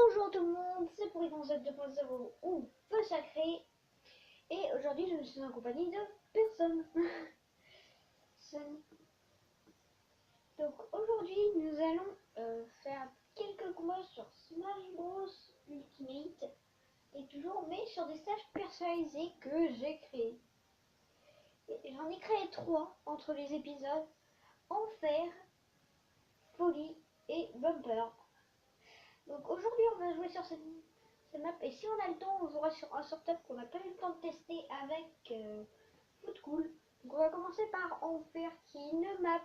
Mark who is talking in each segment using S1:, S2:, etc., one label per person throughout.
S1: Bonjour tout le monde, c'est Pourri Concept 2.0 ou Feu Sacré. Et aujourd'hui je suis en compagnie de personne. Donc aujourd'hui nous allons faire quelques combats sur Smash Bros Ultimate. Et toujours mais sur des stages personnalisés que j'ai créés. J'en ai créé 3 entre les épisodes Enfer, Folie et Bumper. Donc aujourd'hui on va jouer sur cette map et si on a le temps on jouera sur un sortable qu'on n'a pas eu le temps de tester avec Foot Cool. Donc on va commencer par Enfer qui est une map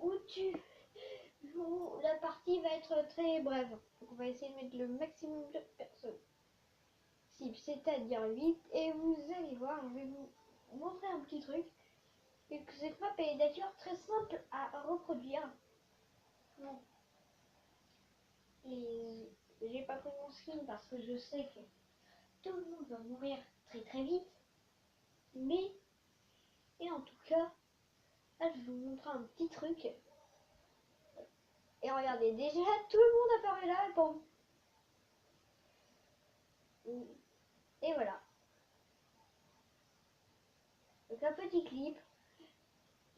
S1: où la partie va être très brève. Donc on va essayer de mettre le maximum de personnes cible, c'est-à-dire 8, et vous allez voir, je vais vous montrer un petit truc. Et que cette map est d'ailleurs très simple à reproduire. Bon. Et j'ai pas pris mon skin parce que je sais que tout le monde va mourir très très vite. Mais, et en tout cas, là je vais vous montrer un petit truc. Et regardez, déjà tout le monde apparaît là, bon. Et voilà. Donc un petit clip.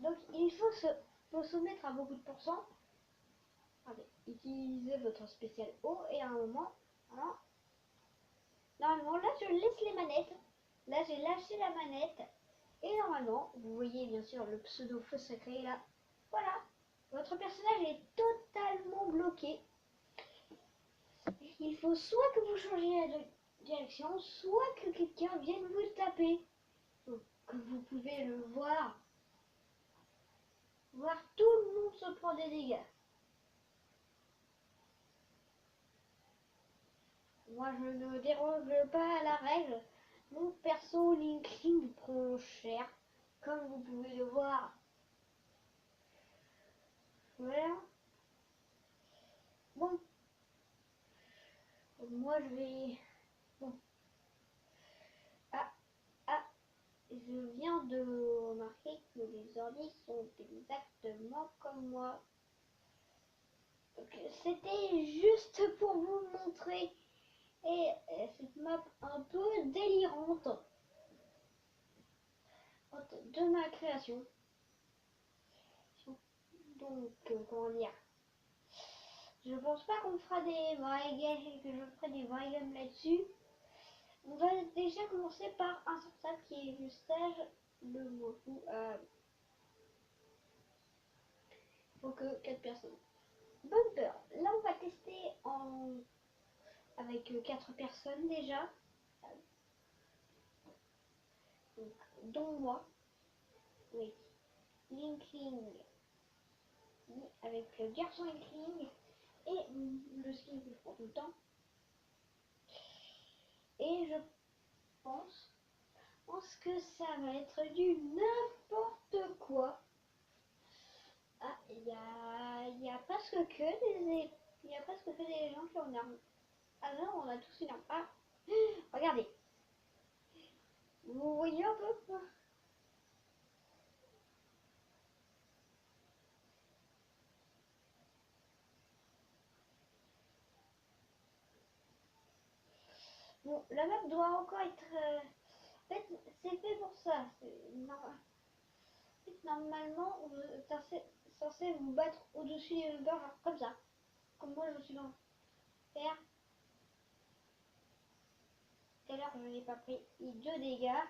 S1: Donc il faut se mettre à beaucoup de pourcents. Regardez, utilisez votre spécial haut et à un moment, voilà. Normalement là je laisse les manettes. Là j'ai lâché la manette. Et normalement, vous voyez bien sûr le pseudo Feu Sacré là. Voilà. Votre personnage est totalement bloqué. Il faut soit que vous changiez la direction, soit que quelqu'un vienne vous taper. Donc, que vous pouvez le voir. Voir tout le monde se prend des dégâts. Moi je ne déroge pas à la règle. Mon perso Linkling prend cher. Comme vous pouvez le voir. Voilà. Bon. Moi je vais... Bon. Je viens de remarquer que les ordi sont exactement comme moi. C'était juste pour vous montrer cette map un peu délirante de ma création. Donc, comment dire, je pense pas qu'on fera des vrais games, que je ferai des vrais games là-dessus. On va déjà commencer par un sortable qui est le stage de Mofu. Faut que 4 personnes. Bumper, là on va tester avec 4 personnes déjà. Donc, dont moi. Oui. Linkling. Avec le garçon Linkling. Et le skin que je prends tout le temps. Et je pense que ça va être du n'importe quoi. Ah, il y a presque que des gens qui ont une arme. Ah non, on a tous une arme. Ah, regardez. Vous voyez un peu? Bon, la map doit encore être... En fait, c'est fait pour ça. Normalement, vous êtes censé vous battre au-dessus des bumpers, comme ça. Comme moi, je suis dans faire. Tout à l'heure, je n'ai pas pris 2 dégâts.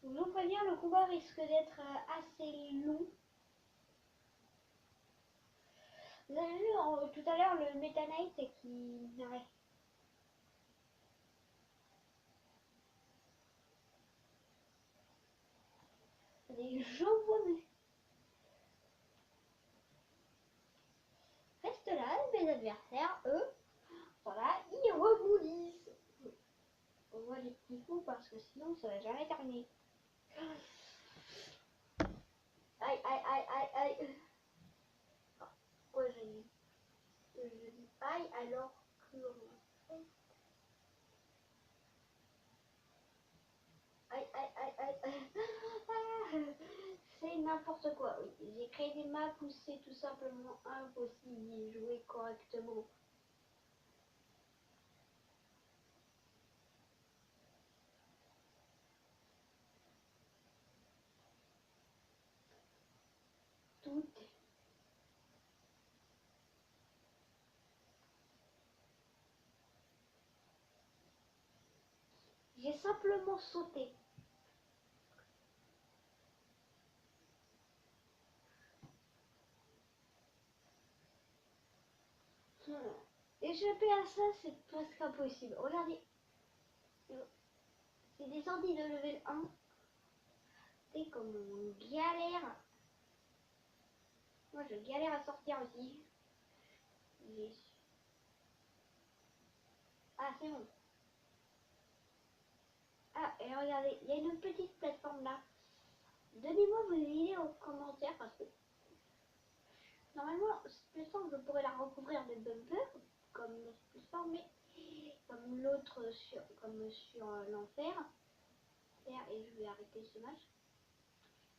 S1: Je vous préviens, le combat risque d'être assez long. Vous avez vu tout à l'heure le Meta Knight qui n'arrête. Allez, j'envoie mes... Reste là, mes adversaires, eux, voilà, ils rebondissent. On voit les petits coups parce que sinon ça va jamais terminer. Aïe, aïe, aïe, aïe, aïe. Pourquoi je dis aïe alors que... Aïe, aïe, aïe, aïe, aïe. c'est n'importe quoi. Oui, j'ai créé des maps où c'est tout simplement impossible d'y jouer correctement. Tout. J'ai simplement sauté. Échapper à ça, c'est presque impossible. Regardez. C'est des sorties de level 1. Et comme on galère. Moi, je galère à sortir aussi. Ah, c'est bon. Ah, et regardez, il y a une petite plateforme là. Donnez-moi vos idées en commentaire parce que normalement, cette plateforme, je pourrais la recouvrir de bumpers, comme notre plateforme, mais comme l'autre sur l'enfer. Et je vais arrêter ce match.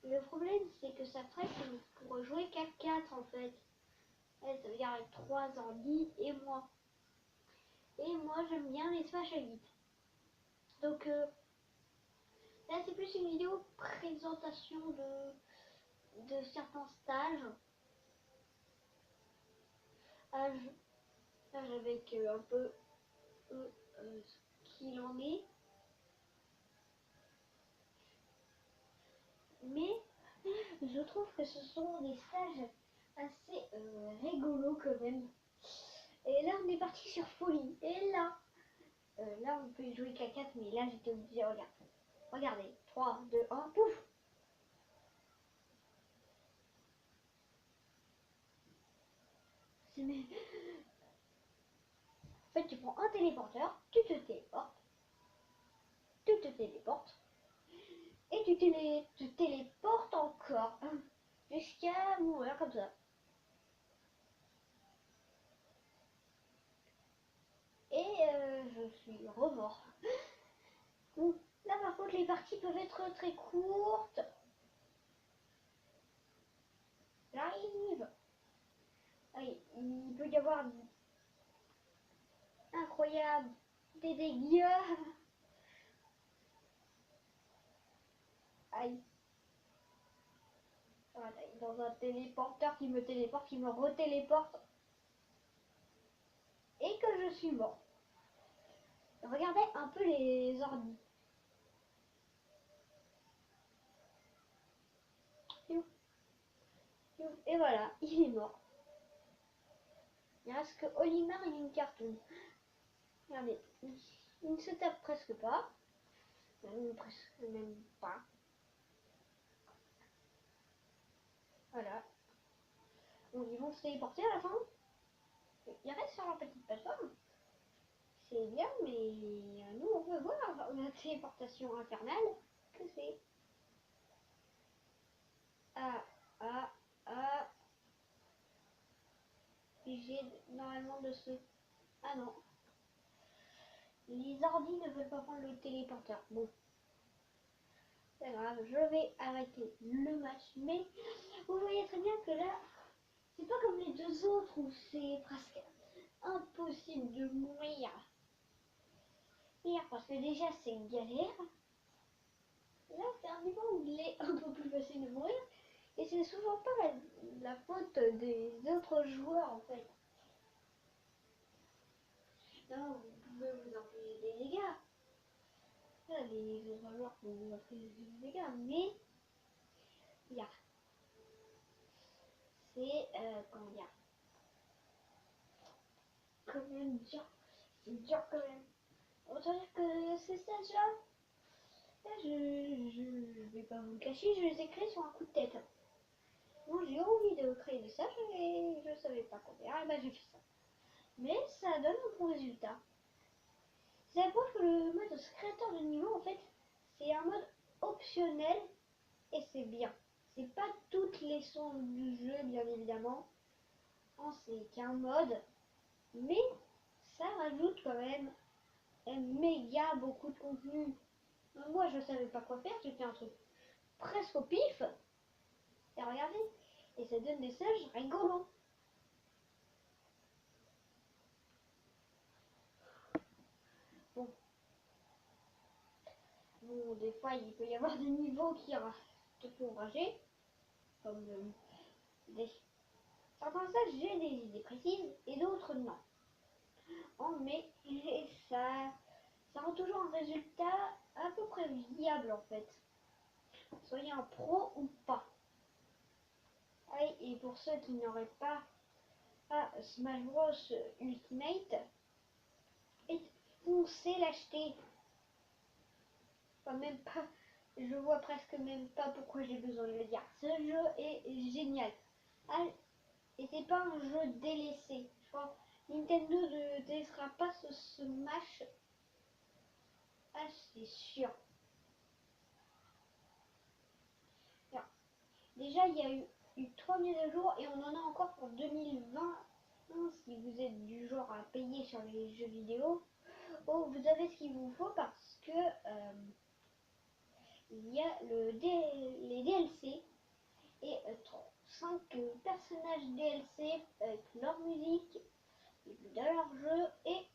S1: Le problème, c'est que ça ferait que vous pourrez jouer qu'à 4 en fait. Ouais, ça veut dire avec 3 ordi et moi. Et moi, j'aime bien les Smash à 8. Donc là, c'est plus une vidéo présentation de certains stages. Avec un peu ce qu'il en est. Mais je trouve que ce sont des stages assez rigolos quand même. Et là, on est parti sur folie. Et là, on peut jouer qu'à 4, mais là, j'étais obligée. Regarde. Regardez. 3, 2, 1, pouf. En fait, tu prends un téléporteur, tu te téléportes, et tu te téléportes encore, jusqu'à mourir comme ça. Et je suis remort. Bon, là par contre les parties peuvent être très courtes. J'arrive. Allez, il peut y avoir incroyable des dégâts. Aïe. Voilà, dans un téléporteur qui me téléporte, qui me retéléporte. Et que je suis mort. Regardez un peu les ordi. Et voilà, il est mort. Il reste que Olimar et une cartoon. Regardez, il ne se tape presque pas. Presque même pas. Voilà. Donc ils vont se téléporter à la fin. Il reste sur leur petite plateforme. C'est bien, mais nous on veut voir la téléportation infernale. Que c'est? Ah, ah, ah. J'ai normalement de ce... Ah non. Les ordis ne veulent pas prendre le téléporteur. Bon. C'est grave, je vais arrêter le match. Mais vous voyez très bien que là, c'est pas comme les deux autres où c'est presque impossible de mourir. Parce que déjà c'est galère. Là c'est un niveau où il est un peu plus facile de mourir. Et c'est souvent pas la faute des autres joueurs en fait. Non, vous pouvez vous infliger des dégâts. Là, les autres joueurs peuvent vous infliger des dégâts. Mais, regarde. C'est, comment dire, quand même dur. C'est dur quand même. Autant dire que ces stages-là, là, je vais pas vous le cacher, je les ai créés sur un coup de tête. Moi, j'ai envie de créer des stages et je savais pas quoi faire. Et bah, j'ai fait ça. Mais ça donne un bon résultat. Ça prouve que le mode créateur de niveau, en fait, c'est un mode optionnel et c'est bien. C'est pas toutes les sons du jeu, bien évidemment. C'est qu'un mode, mais ça rajoute quand même méga beaucoup de contenu. Moi, je savais pas quoi faire, j'ai fait un truc presque au pif. Et regardez, et ça donne des singes rigolos. Bon, des fois il peut y avoir des niveaux qui te font rager, comme certains sages j'ai des idées précises et d'autres non. Oh, mais ça rend toujours un résultat à peu près viable en fait. Soyez un pro ou pas. Ah, et pour ceux qui n'auraient pas Smash Bros Ultimate, foncez l'acheter. Enfin, même pas, je vois presque même pas pourquoi j'ai besoin de le dire. Ce jeu est génial. Ah, et c'est pas un jeu délaissé. Je crois Nintendo ne délaissera pas ce Smash. Ah, c'est sûr. Bien. Déjà, il y a eu 3 mises à jour et on en a encore pour 2020. Si vous êtes du genre à payer sur les jeux vidéo, oh, vous avez ce qu'il vous faut parce que il y a les DLC et 5 personnages DLC avec leur musique, de leur jeu et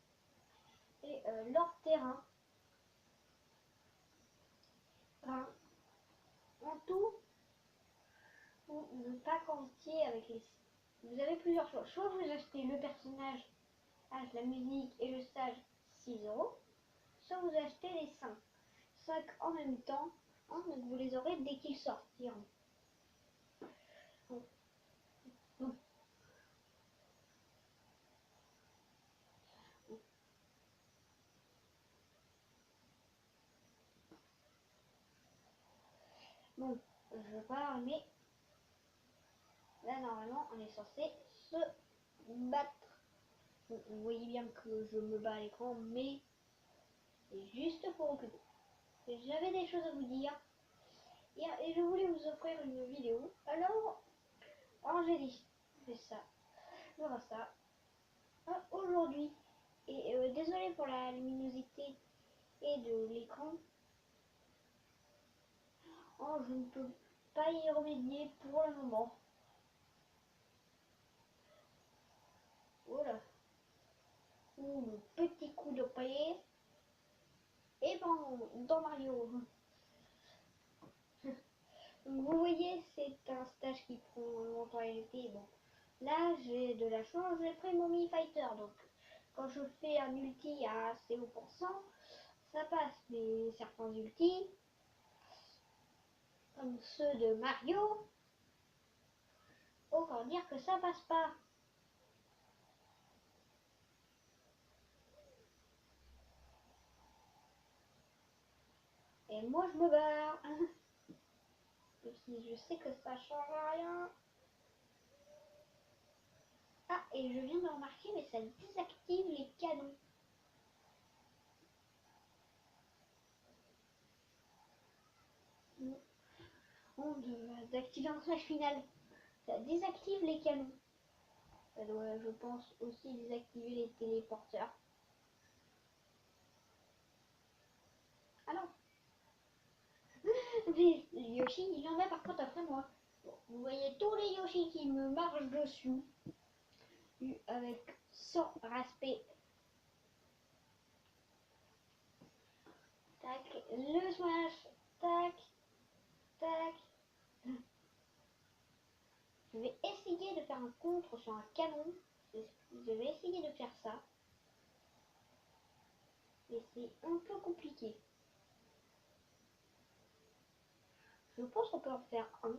S1: leur terrain. Enfin, en tout, pour ne pas quantifier avec les... Vous avez plusieurs choix. Soit vous achetez le personnage, la musique et le stage 6 €, soit vous achetez les 5 en même temps, donc vous les aurez dès qu'ils sortiront. Donc, bon, je parle, mais là normalement on est censé se battre. Bon, vous voyez bien que je me bats à l'écran, mais c'est juste pour occuper. J'avais des choses à vous dire et je voulais vous offrir une vidéo. Alors j'ai dit, je fais ça, je vois ça. Aujourd'hui, et désolé pour la luminosité et de l'écran, je ne peux pas y remédier pour le moment. Voilà. Ou le petit coup de pied. Et ben, dans Mario. Donc vous voyez, c'est un stage qui prend longtemps à été. Bon, là j'ai de la chance, j'ai pris mon Mi Fighter. Donc quand je fais un ulti à assez haut pourcent, ça passe. Mais certains ultis, comme ceux de Mario, autant dire que ça passe pas. Et moi je me barre. Je sais que ça change rien. Ah, et je viens de remarquer, mais ça désactive les canons. D'activer un flash final. Ça désactive les canons. Ça doit, je pense, aussi désactiver les téléporteurs. Ah non. Mais Yoshi, il en a par contre après moi. Bon, vous voyez tous les Yoshi qui me marchent dessus. Avec sans respect. Tac, le smash. Tac, tac. Je vais essayer de faire un contre sur un canon. Je vais essayer de faire ça. Mais c'est un peu compliqué. Je pense qu'on peut en faire un.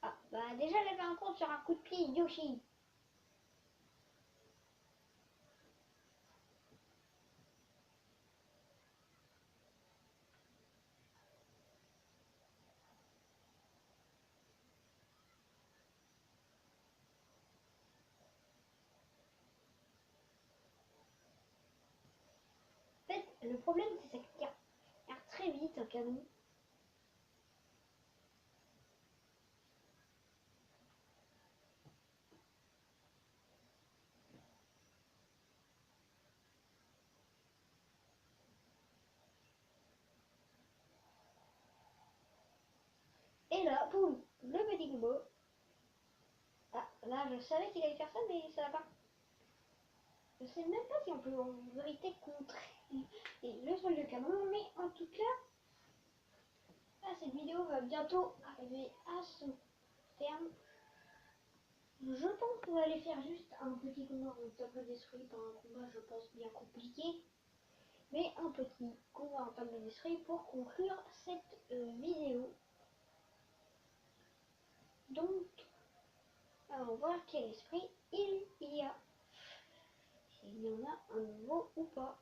S1: Ah, bah déjà j'avais un contre sur un coup de pied Yoshi. En fait, le problème c'est que ça tire très vite un canon. Et là, boum, le petit combo. Ah, là, je savais qu'il allait faire ça, mais ça va pas. Je sais même pas si on peut en vérité contrer le sol de canon, mais en tout cas, cette vidéo va bientôt arriver à son terme. Je pense qu'on va aller faire juste un petit combat en table d'esprit, pas un combat je pense bien compliqué, mais un petit combat en table d'esprit pour conclure cette vidéo. Donc, allons voir quel esprit il y a. S'il y en a un nouveau ou pas.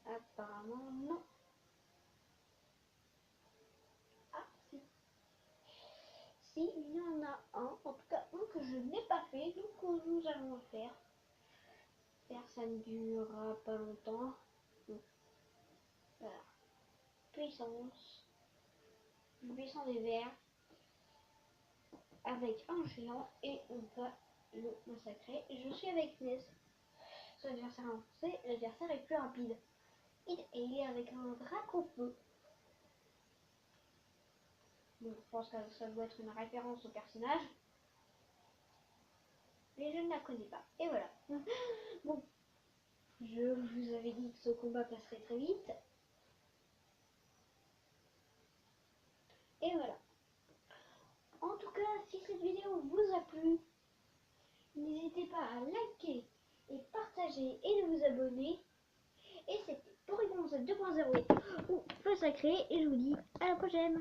S1: Apparemment non. Ah si. Si, il y en a un, en tout cas un que je n'ai pas fait, donc nous allons le faire. Ça ne durera pas longtemps. Donc, voilà. Puissance des vers avec un géant et on va le massacrer. Je suis avec Nez, son adversaire avancé, l'adversaire est plus rapide. Et il est avec un drac au feu. Bon, je pense que ça doit être une référence au personnage. Mais je ne la connais pas. Et voilà. Bon, je vous avais dit que ce combat passerait très vite. Et voilà. En tout cas, si cette vidéo vous a plu, n'hésitez pas à liker et partager et de vous abonner. Et c'était Porygon 2.0 ou Feu Sacré et je vous dis à la prochaine.